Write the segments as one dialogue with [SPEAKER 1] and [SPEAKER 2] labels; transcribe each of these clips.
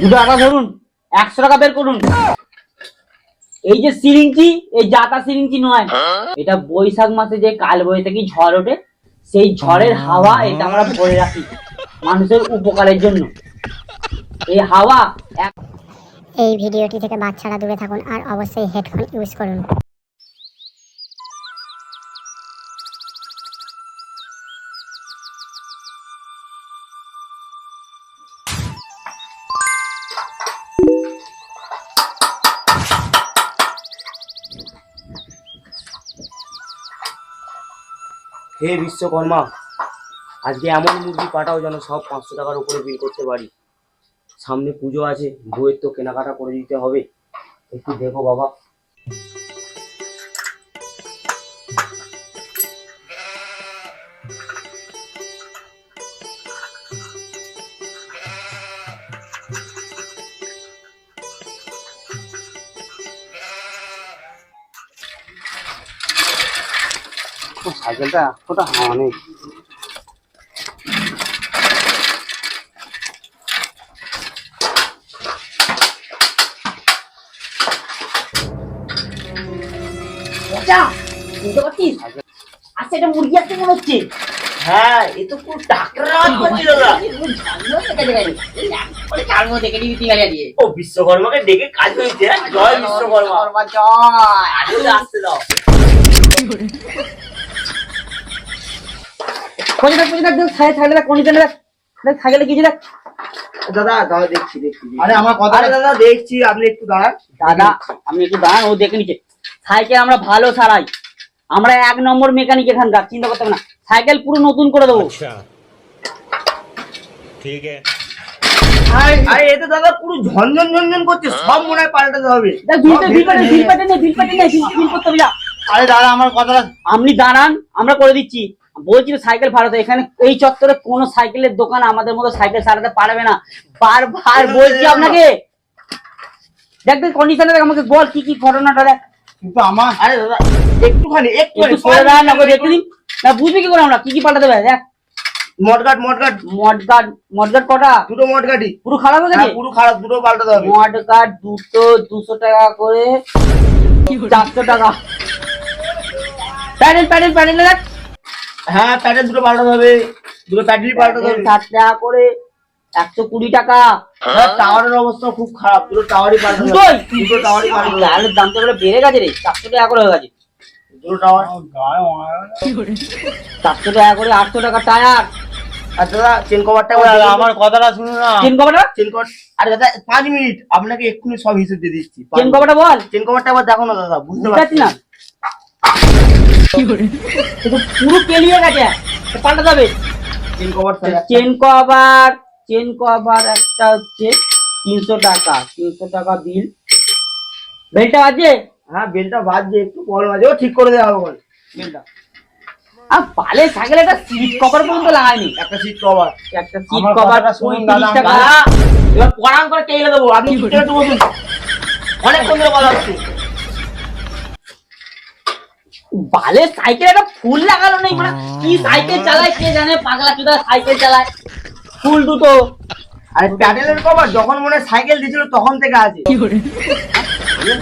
[SPEAKER 1] দুটো টাকা ধরুন, 100 টাকা বের করুন। এই যে সিরিঞ্জি, এই জাতা সিরিঞ্জি নয়, এটা বৈশাখ মাসে যে কাল বৈশাখী ঝড় ওঠে, সেই ঝড়ের হাওয়া এটা আমরা ভরে রাখি মানুষের উপকারের জন্য। এই হাওয়া
[SPEAKER 2] এই ভিডিওটি থেকে বাচ্চারা দূরে থাকুন আর অবশ্যই হেডফোন ইউজ করুন।
[SPEAKER 3] হে বিশ্বকর্মা, আজকে এমন মুরগি পাঠাও যেন সব 500 টাকার উপরে বিল করতে পারি। সামনে পুজো আছে, বইয়ের তো কেনাকাটা করে দিতে হবে, একটু দেখো বাবা। সাইকেলটা এতটা হাওয়া নেই।
[SPEAKER 1] আচ্ছা, এটা মুরগি আসতে মনে হচ্ছে।
[SPEAKER 3] হ্যাঁ, এ তো পুরো ডাক্তার আওয়াজ করছিল না। ও বিশ্বকর্মাকে ডেকে কাজ হয়েছে। জয় বিশ্বকর্মা, জয়। আজও আসতে দাও। দাদা দাদা দেখছি।
[SPEAKER 4] আরে আমার কথা,
[SPEAKER 3] আরে দাদা দেখছি, আপনি একটু দাঁড়ান।
[SPEAKER 1] দাদা আপনি একটু দাঁড়ান, ও দেখে নিচ্ছে। সাইকেল আমরা ভালো সারাই, আমরা 1 নম্বর মেকানিক এখানকার, চিন্তা করতে হবে না। সাইকেল পুরো নতুন করে দেবো।
[SPEAKER 5] ঠিক আছে।
[SPEAKER 3] আরে এতে দাদা পুরো ঝনঝন ঝনঝন করছে, সব মনে হয় পাল্টাতে হবে।
[SPEAKER 4] আরে দাদা আমার কথাটা,
[SPEAKER 1] আপনি দাঁড়ান, আমরা করে দিচ্ছি। বলছি তো সাইকেল ভালো, এখানে এই চত্বরে কোনো সাইকেলের দোকান আমাদের মতো সাইকেল সারাতে পারবে না। বারবার বলছি আপনাকে। দেখ কন্ডিশনে দেখ, আমাকে বল কি কি ঘটনাটা দেখ।
[SPEAKER 4] কিন্তু আমার,
[SPEAKER 3] আরে দাদা একটুখানি
[SPEAKER 1] একটু সরে দাঁড়ান না, দেখে দিন না, বুঝবি কি করে আমরা কি কি পাল্টাতে হবে। দেখ
[SPEAKER 3] মডগার্ড
[SPEAKER 1] কটা?
[SPEAKER 3] দুটো মডগার্ডই
[SPEAKER 1] পুরো খারাপ হয়ে গেছে।
[SPEAKER 3] পুরো খারাপ, দুটো পাল্টাতে হবে।
[SPEAKER 1] মডগার্ড দুটো 200 টাকা করে, 400 টাকা। প্যাডেল দেখ।
[SPEAKER 3] হ্যাঁ, প্যাডেল দুটো পাল্টাতে হবে, দুটো প্যাডেলই পাল্টাতে হবে।
[SPEAKER 1] 60 টাকা করে, 120 টাকা।
[SPEAKER 3] হ্যাঁ, টাওয়ারের অবস্থা খুব খারাপ, দুটো টাওয়ারই পাল্টাতে হবে। দুটো টাওয়ারই পাল্টাতে হবে।
[SPEAKER 1] আলুর দাম তো বেড়ে গেছে রে, 400 টাকা করে হয়ে গেছে।
[SPEAKER 3] দুটো টাওয়ার
[SPEAKER 1] 400 টাকা করে, 800 টাকা টায়ার।
[SPEAKER 3] আর দাদা চেন কভারটা
[SPEAKER 4] আমার কথাটা শুনুন না।
[SPEAKER 1] চেন কভারটা,
[SPEAKER 3] চেন কভার। আরে দাদা 5 মিনিট, আপনাকে এক্ষুনি সব হিসেব দিয়ে দিচ্ছি।
[SPEAKER 1] চেন কভারটা বল।
[SPEAKER 3] চেন কভারটা একবার দেখো না দাদা, বুঝতে
[SPEAKER 1] পারছি
[SPEAKER 3] পারছি
[SPEAKER 1] না। পুরো কেলিয়ে গেছে, পাল্টাতে হবে।
[SPEAKER 3] চেন কভার
[SPEAKER 1] চেন কভার একটা হচ্ছে 300 টাকা, 300 টাকা বিল। বেলটা বাজে?
[SPEAKER 3] হ্যাঁ, বেলটা বাজছে, একটু প্রবলেম আছে, ও ঠিক করে দেওয়া হবে
[SPEAKER 1] বেলটা। আর পালে সাইকেলে একটা সিট কভার পর্যন্ত লাগায়নি।
[SPEAKER 3] একটা সিট কভার।
[SPEAKER 1] একটা সিট কভার 35 টাকা।
[SPEAKER 3] এবার পড়ান করে টেলে দেবো, আপনি একটু বসুন, অনেকক্ষণ ধরে কথা হচ্ছে।
[SPEAKER 1] বালে সাইকেল একটা ফুল লাগালো নেই, মানে কি সাইকেল চালায় কে জানে, পাগলা চোদা সাইকেল চালায়। ফুল দুটো।
[SPEAKER 3] আরে প্যাডেলের কভার যখন মনে হয় সাইকেল দিয়েছিল তখন থেকে আছে।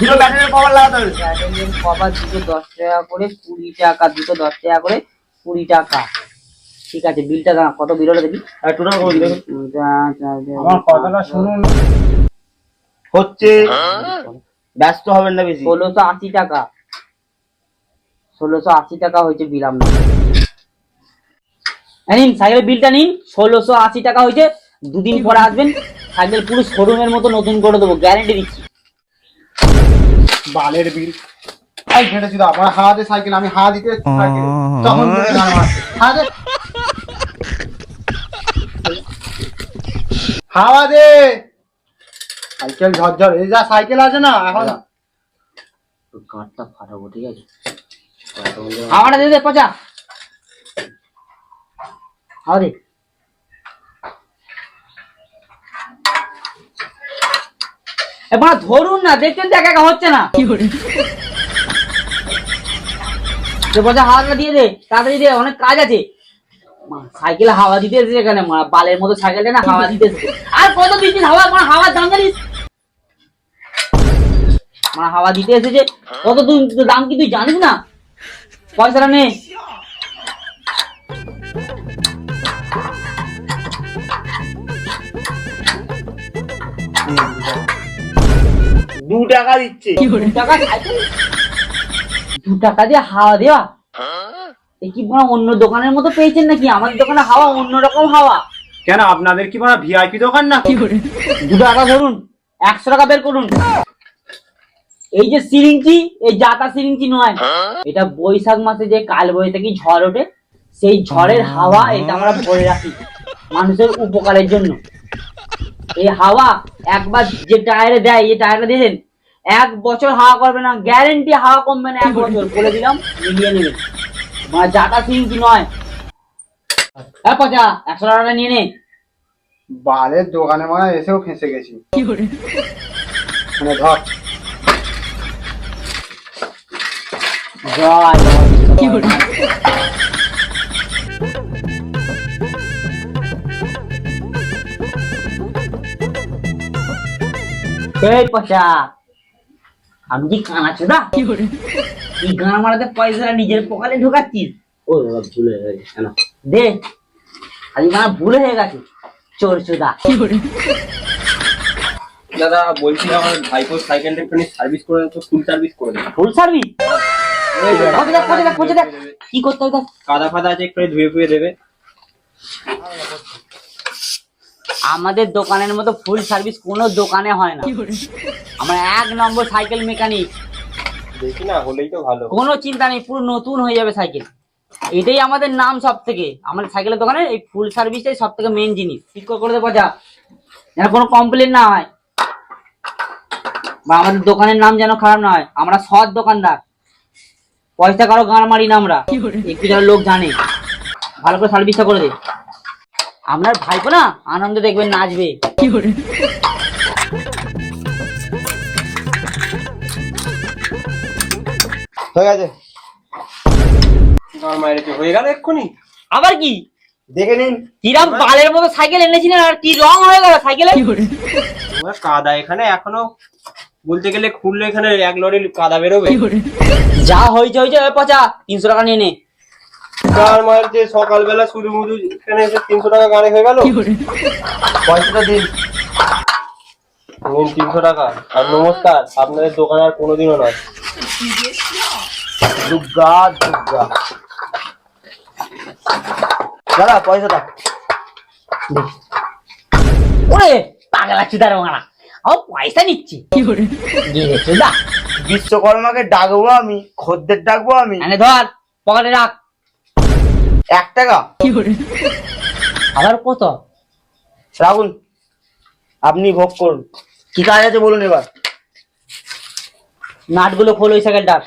[SPEAKER 3] দুটো প্যাডেলের কভার লাগাতে হবে।
[SPEAKER 1] প্যাডেলের কভার দুটো 10 টাকা করে, 20 টাকা। দুটো 10 টাকা করে, 20 টাকা। ঠিক আছে, বিলটা কত বিল হলো দেখি।
[SPEAKER 3] টোটাল করে দেখুন।
[SPEAKER 4] আমার কথাটা শুনুন।
[SPEAKER 3] হচ্ছে, ব্যস্ত হবেন না বেশি।
[SPEAKER 1] 1680 টাকা। 1680 টাকা হয়েছে বিল আপনার। নিন সাইকেলের বিলটা নিন, 1680 টাকা হয়েছে। 2 দিন পরে আসবেন, সাইকেল পুরো শোরুমের মতো নতুন করে দেবো, গ্যারান্টি দিচ্ছি।
[SPEAKER 4] বালের বিল। এই ঘেটে ছিল আমার হাওয়া দে সাইকেল, আমি হাওয়া দিতে সাইকেল তখন তুমি গান মারছে। হাওয়া দে সাইকেল ঝরঝর এই যা সাইকেল আছে না এখন।
[SPEAKER 1] কাঠটা ফাটাবো, ঠিক আছে? হাওয়াটা দিয়ে দে, পচা হাওয়া দে। এবার ধরুন না, দেখছেন তো একা একা হচ্ছে না। পচা হাওয়াটা দিয়ে দে, তাড়াতাড়ি দে, অনেক কাজ আছে। সাইকেলে হাওয়া দিতে এসেছে এখানে, বালের মতো সাইকেলটা না হাওয়া দিতে এসেছে। আর কত দিন হাওয়া, হাওয়ার দাম হাওয়া দিতে এসেছে, কত তুই দাম কি তুই জানিস না? পয়সাটা নে।
[SPEAKER 3] ৳2 দিচ্ছে।
[SPEAKER 1] 2 টাকা সাইকেল, 2 টাকা দিয়ে হাওয়া দেওয়া? এ কি বড় অন্য দোকানের মতো পেয়েছেন নাকি? আমাদের দোকানে হাওয়া অন্যরকম হাওয়া।
[SPEAKER 4] কেন আপনাদের কি বড় ভিআইপি দোকান না?
[SPEAKER 1] 2 টাকা ধরুন, 100 টাকা বের করুন। এই যে সিরিঞ্জি, এই জাতা সিরিঞ্জি নয়, এটা বৈশাখ মাসে যে কাল বৈশাখী ঝড় ওঠে, সেই ঝড়ের হাওয়া এটা আমরা ভরে রাখি মানুষের উপকারের জন্য। এই হাওয়া একবার যে টায়ারে দেয়, এই টায়ারে দিলেন 1 বছর হাওয়া করবে না, গ্যারেন্টি হাওয়া কমবে না 1 বছর, বলে দিলাম, মিলিয়ে নেবেন। মানে জাতা সিরিঞ্জি নয়। হ্যাঁ পচা, 100 টাকাটা নিয়ে নে।
[SPEAKER 4] বালের দোকানে মানে এসেও ফেঁসে গেছি। মানে ধর
[SPEAKER 1] জয় এই পচা, আমি কি কানাচোদা? তুই গান মারাতে পয়সা নিজের পকেটে ঢোকাচ্ছিস?
[SPEAKER 3] ও বাবা, ভুল হয়ে গেছে। কেন?
[SPEAKER 1] দে, খালি গান ভুল হয়ে গেছে, চোর চোদা।
[SPEAKER 3] দাদা বলছিলাম আমার ভাইপোর সাইকেলটা একটু সার্ভিস করে দেন তো, ফুল সার্ভিস করে দেন।
[SPEAKER 1] ফুল সার্ভিস? কি করতে হবে?
[SPEAKER 3] কাদা ফাদা আছে একটু ধুয়ে ফুয়ে দেবে।
[SPEAKER 1] আমাদের দোকানের মতো ফুল সার্ভিস কোনো দোকানে হয় না। আমরা 1 নম্বর সাইকেল মেকানিক।
[SPEAKER 3] দেখি না হলেই তো ভালো।
[SPEAKER 1] কোনো চিন্তা নেই, পুরো নতুন হয়ে যাবে সাইকেল। এটাই আমাদের নাম, সব থেকে আমাদের সাইকেলের দোকানে এই ফুল সার্ভিসটাই সব থেকে মেন জিনিস। ঠিক করে দেবো যা, যেন কোনো কমপ্লেন না হয়, বা আমাদের দোকানের নাম যেন খারাপ না হয়। আমরা সৎ দোকানদার, পয়সা কারো গাঁড় মারি না আমরা, একটু যেন লোক জানে। ভালো করে সার্ভিসটা করে দে। আপনার ভাইপো না আনন্দ দেখবেন, নাচবে।
[SPEAKER 3] হয়ে গেছে, হয়ে গেল এক্ষুনি।
[SPEAKER 1] আবার কি
[SPEAKER 3] দেখে নিন।
[SPEAKER 1] কিরাম বালের মতো সাইকেল এনেছিলেন, আর কি রং হয়ে গেল সাইকেলে।
[SPEAKER 3] তোমার কাদা এখানে এখনো বলতে গেলে খুললে এখানে 1 লরি কাদা বেরোবে।
[SPEAKER 1] যা হয়েছে হয়েছে, ওই পচা 300 টাকা নিয়ে নে।
[SPEAKER 3] তার মায়ের যে সকালবেলা শুধু মুধু এখানে এসে 300 টাকা গানে হয়ে গেল। পয়সাটা দিন। 300 টাকা। আর নমস্কার, আপনাদের দোকান আর কোনোদিনও নয়। দুর্গা দুর্গা। দাদা পয়সাটা
[SPEAKER 1] ওরে পাগলা চুদার মারা, আমার পয়সা নিচ্ছি।
[SPEAKER 3] বিশ্বকর্মাকে ডাকবো আমি, খদ্দের ডাকবো আমি।
[SPEAKER 1] এনে ধর, পকেটে রাখ।
[SPEAKER 3] 1 টাকা।
[SPEAKER 1] আবার কত?
[SPEAKER 3] রাহুল, আপনি ভোগ করুন। কি কাজ আছে বলুন এবার।
[SPEAKER 1] নাটগুলো খোল ওই সাইকেলটার।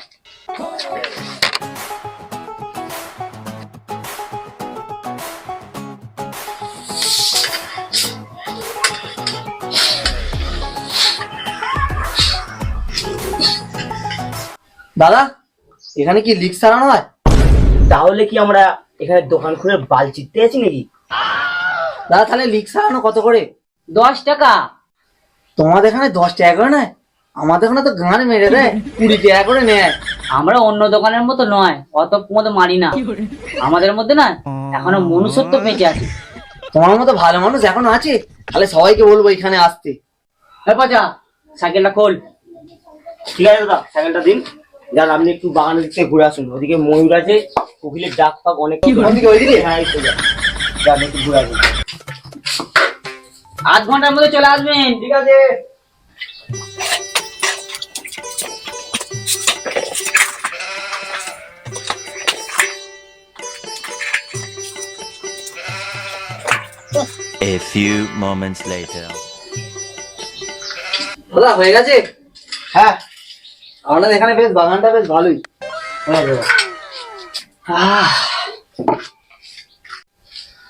[SPEAKER 3] দাদা এখানে কি লিক সারানো হয়? তাহলে কি আমরা এখানে দোকান খুলে বাল চিটতে আছি নাকি? দাদা তাহলে লিক সারানো কত করে?
[SPEAKER 1] 10 টাকা।
[SPEAKER 3] তোমাদের এখানে 10 টাকা করে নেয়? আমাদের এখানে তো গান মেরে দেয়, 20 টাকা করে নেয়।
[SPEAKER 1] আমরা অন্য দোকানের মতো নয়, অত মতো মারি না। আমাদের মধ্যে না এখনো মনুষ্যত্ব বেঁচে আছে।
[SPEAKER 3] তোমার মতো ভালো মানুষ এখনো আছে, তাহলে সবাইকে বলবো এখানে আসতে।
[SPEAKER 1] হ্যাঁ পচা, সাইকেলটা খোল।
[SPEAKER 3] ঠিক আছে দাদা, সাইকেলটা দিন। যান আপনি একটু বাগানের দিক থেকে ঘুরে আসুন, ওদিকে ময়ূর আছে, কোকিলের ডাক পাক অনেক। ওদিকে ওইদিকে? হ্যাঁ এই তো যান, যান একটু ঘুরে আসুন।
[SPEAKER 1] 8 ঘন্টার মধ্যে চলে আসবেন।
[SPEAKER 3] ঠিক আছে।
[SPEAKER 5] A few moments later.
[SPEAKER 3] দাদা হয়ে গেছে? হ্যাঁ, আমাদের এখানে বেশ বাগানটা বেশ ভালোই।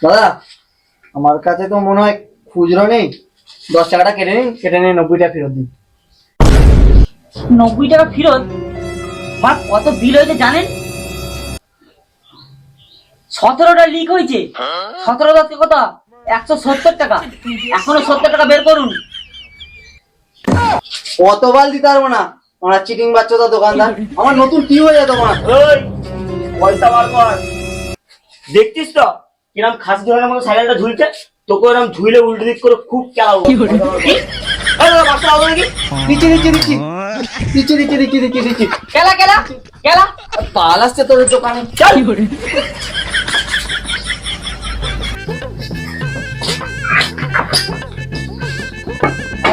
[SPEAKER 3] দাদা আমার কাছে তো মনে হয় খুচরো নেই, 10 টাকাটা কেটে নিন, কেটে নিয়ে 90 টাকা ফেরত দিন।
[SPEAKER 1] 90 টাকা ফেরত? আমার কত বিল হয়েছে জানেন? 17টা লিক হয়েছে। 17 থেকে কত? 170 টাকা। এখনো 70 টাকা বের করুন।
[SPEAKER 3] অতবার দিতে পারবো না,
[SPEAKER 4] আমার চিটিং বাচ্চা তো দোকানদার, আমার নতুন টিউ হয়ে যায় তোমার।
[SPEAKER 3] ওই পয়সা বার কর। দেখছিস তো কিরম খাস ধরনের মতো সাইকেলটা ঝুলছে, তোকে ওরকম ঝুলে উল্টো দিক করে খুব চালাবো। কি? এই দাদা, বাচ্চা হবে নাকি?
[SPEAKER 4] দিচ্ছি দিচ্ছি দিচ্ছি দিচ্ছি দিচ্ছি দিচ্ছি দিচ্ছি দিচ্ছি।
[SPEAKER 1] কেলা কেলা কেলা
[SPEAKER 4] পাল আসছে তোর দোকানে।
[SPEAKER 3] চল।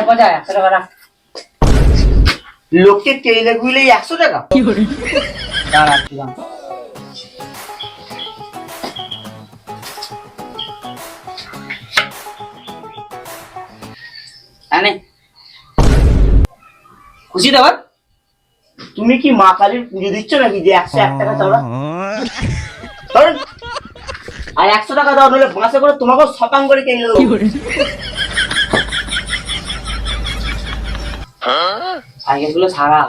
[SPEAKER 1] বাজায় 100 টাকা রাখ।
[SPEAKER 3] লোককে তেলে গুলে 100 টাকা।
[SPEAKER 1] দাঁড়া দিলাম। আনে খুশি দেবার।
[SPEAKER 3] তুমি কি মা কালীর পুজো দিচ্ছ নাকি যে 101 টাকা চাওয়া? ধরুন, আর 100 টাকা দাও, নইলে বাসে করে তোমাকেও শতাং করে কিনে দেবো।
[SPEAKER 1] সাইকেলগুলো সারা